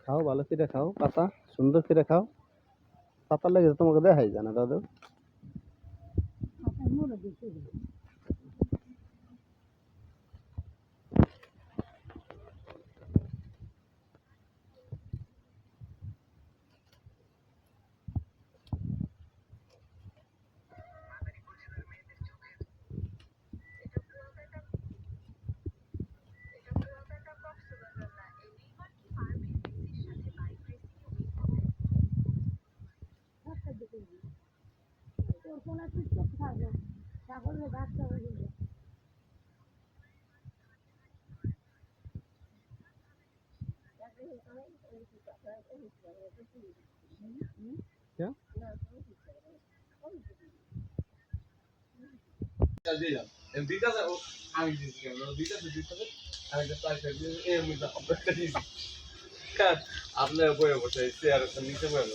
খাও ভালো করে খাও পাতা সুন্দর করে খাও পাতা লাগে তোমাকে দেখাই জানা দাদু क्या দিলাম দিটা আমি দিচ্ছি দিটা দিতে আমি তো তাই এর মধ্যে আপনার দিচ্ছি আপনার বয়ে বসে চেয়ারের নিচে বয়ে